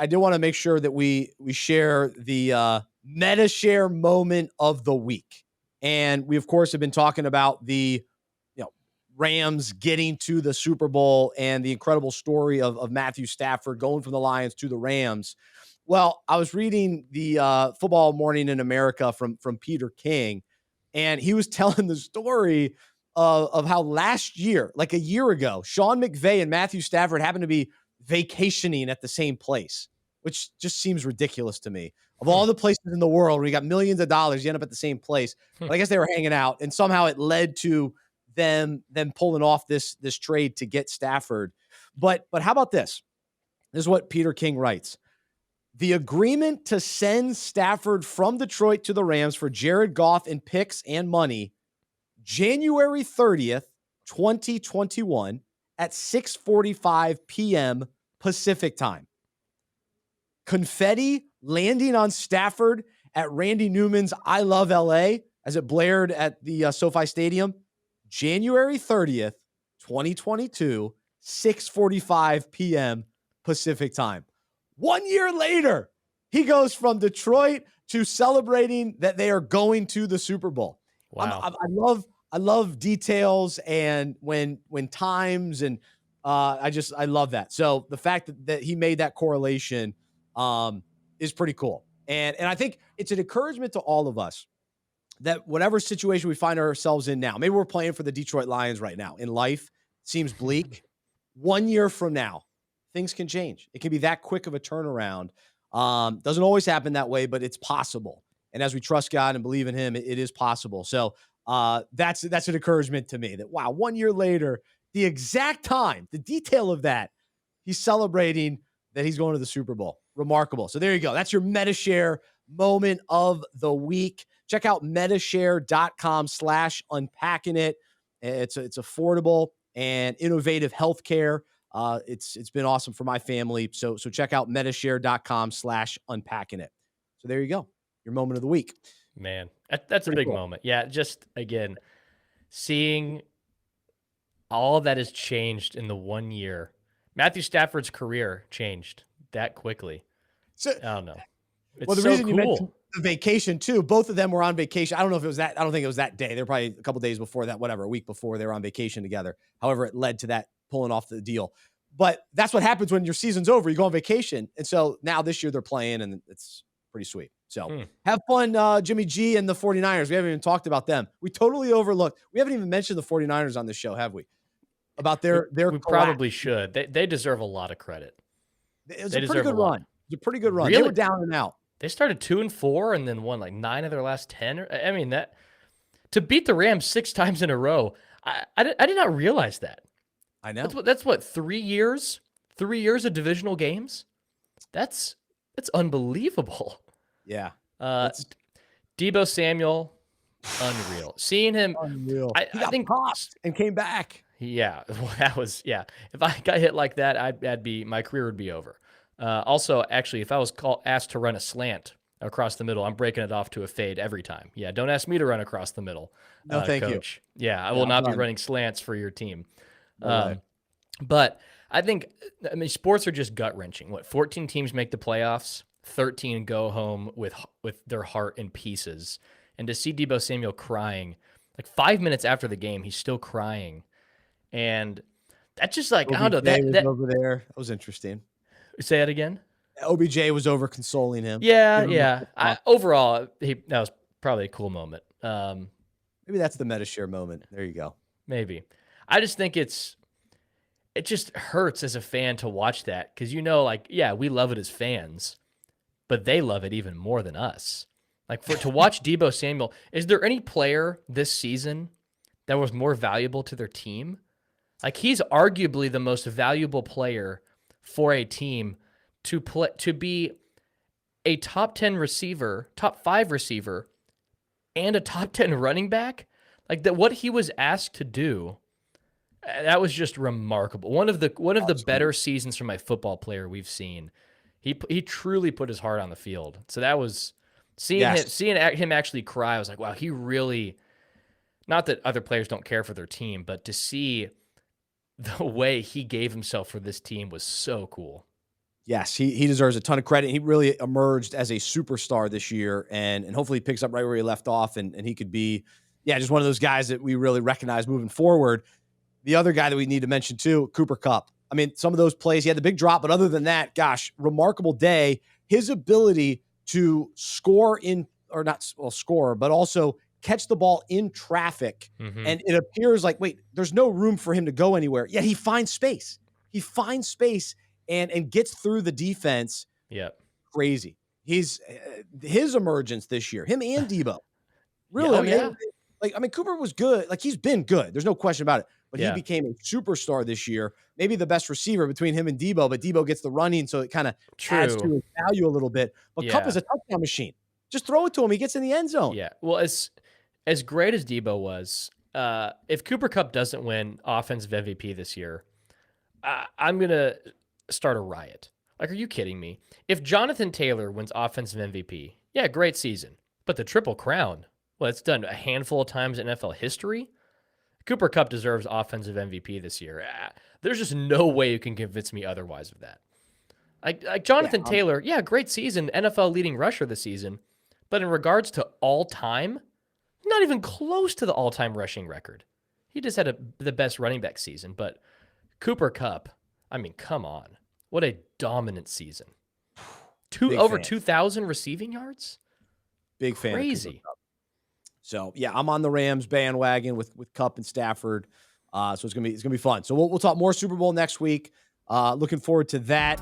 I did want to make sure that we share the Medi-Share moment of the week. And we, of course, have been talking about the Rams getting to the Super Bowl and the incredible story of Matthew Stafford going from the Lions to the Rams. Well, I was reading the Football Morning in America from Peter King, and he was telling the story of how last year, like a year ago, Sean McVay and Matthew Stafford happened to be vacationing at the same place, which just seems ridiculous to me. Of all the places in the world where you got millions of dollars, you end up at the same place. But I guess they were hanging out, and somehow it led to them pulling off this trade to get Stafford. But how about this? This is what Peter King writes. The agreement to send Stafford from Detroit to the Rams for Jared Goff and picks and money, January 30th, 2021 at 6:45 p.m. Pacific time. Confetti landing on Stafford at Randy Newman's I Love LA as it blared at the SoFi Stadium, January 30th, 2022, 6:45 p.m. Pacific time. 1 year later, he goes from Detroit to celebrating that they are going to the Super Bowl. Wow. I love details and when times, and I love that. So the fact that he made that correlation is pretty cool. And I think it's an encouragement to all of us that whatever situation we find ourselves in now, maybe we're playing for the Detroit Lions right now, in life seems bleak. 1 year from now, things can change. It can be that quick of a turnaround. Doesn't always happen that way, but it's possible. And as we trust God and believe in him, it is possible. So that's an encouragement to me that, wow, 1 year later, the exact time, the detail of that, he's celebrating that he's going to the Super Bowl. Remarkable. So there you go. That's your Medi-Share moment of the week. Check out Medishare.com/unpacking it. It's affordable and innovative healthcare. It's been awesome for my family. So check out Medishare.com/unpacking it. So there you go. Your moment of the week. Man, that's a big moment. Yeah, just, again, seeing all that has changed in the 1 year. Matthew Stafford's career changed that quickly. So, I don't know. It's the so reason cool. You mentioned the vacation too, both of them were on vacation. I don't know if it was that. I don't think it was that day. They're probably a couple days before that, whatever, a week before they were on vacation together. However, it led to that pulling off the deal. But that's what happens when your season's over. You go on vacation. And so now this year they're playing, and it's pretty sweet. So have fun, Jimmy G and the 49ers. We haven't even talked about them. We totally overlooked. We haven't even mentioned the 49ers on this show, have we? About their we probably should. They deserve a lot of credit. It was a pretty good run. It was a pretty good run. Really? They were down and out. They started 2-4 and then won like 9 of their last 10. I mean, that to beat the Rams 6 times in a row, I did not realize that. I know. That's what 3 years? 3 years of divisional games? That's unbelievable. Yeah. Deebo Samuel, unreal. Seeing him, unreal. I think popped and came back. Yeah, well, that was, yeah. If I got hit like that, my career would be over. Also, actually, if I was asked to run a slant across the middle, I'm breaking it off to a fade every time. Yeah, don't ask me to run across the middle. No, thank Coach. Yeah, I will not be running slants for your team. No but I mean, sports are just gut-wrenching. 14 teams make the playoffs, 13 go home with their heart in pieces. And to see Deebo Samuel crying, like 5 minutes after the game, he's still crying. And that's just like, I don't know. That over there. That was interesting. Say that again? OBJ was over consoling him. Yeah. Overall, that was probably a cool moment. Maybe that's the Medi-Share moment. There you go. Maybe. I just think it just hurts as a fan to watch that because, like, yeah, we love it as fans, but they love it even more than us. Like, to watch Deebo Samuel, is there any player this season that was more valuable to their team? Like, he's arguably the most valuable player for a team to be a top 10 receiver, top 5 receiver, and a top 10 running back. Like, that, what he was asked to do, that was just remarkable. One of the better seasons from a football player we've seen. He truly put his heart on the field. So that was seeing him actually cry. I was like, wow, he really. Not that other players don't care for their team, but to see the way he gave himself for this team was so cool. Yes, he deserves a ton of credit. He really emerged as a superstar this year, and hopefully he picks up right where he left off, and he could be, yeah, just one of those guys that we really recognize moving forward. The other guy that we need to mention too, Cooper Kupp. I mean, some of those plays, he had the big drop, but other than that, gosh, remarkable day. His ability to score in, or not well, score, but also catch the ball in traffic. Mm-hmm. And it appears like, wait, there's no room for him to go anywhere. Yet he finds space. He finds space and gets through the defense. Yeah. Crazy. He's his emergence this year, him and Debo. Yeah. Really, Oh, I mean, yeah. Cooper was good. Like, he's been good. There's no question about it. But he Yeah. became a superstar this year. Maybe the best receiver between him and Debo, but Debo gets the running, so it kind of adds to True. his value a little bit. But Kupp Yeah. is a touchdown machine. Just throw it to him. He gets in the end zone. Yeah. Well, as great as Debo was, if Cooper Kupp doesn't win Offensive MVP this year, I'm gonna start a riot. Like, are you kidding me? If Jonathan Taylor wins Offensive MVP, yeah, great season. But the Triple Crown, well, it's done a handful of times in NFL history. Cooper Kupp deserves Offensive MVP this year. There's just no way you can convince me otherwise of that. Like Jonathan Taylor, yeah, great season, NFL leading rusher this season. But in regards to all time, not even close to the all-time rushing record. He just had the best running back season. But Cooper Kupp, I mean, come on. What a dominant season. Over 2,000 receiving yards? Big fan. Crazy. So, yeah, I'm on the Rams bandwagon with Kupp and Stafford. So it's gonna be fun. So we'll talk more Super Bowl next week. Looking forward to that.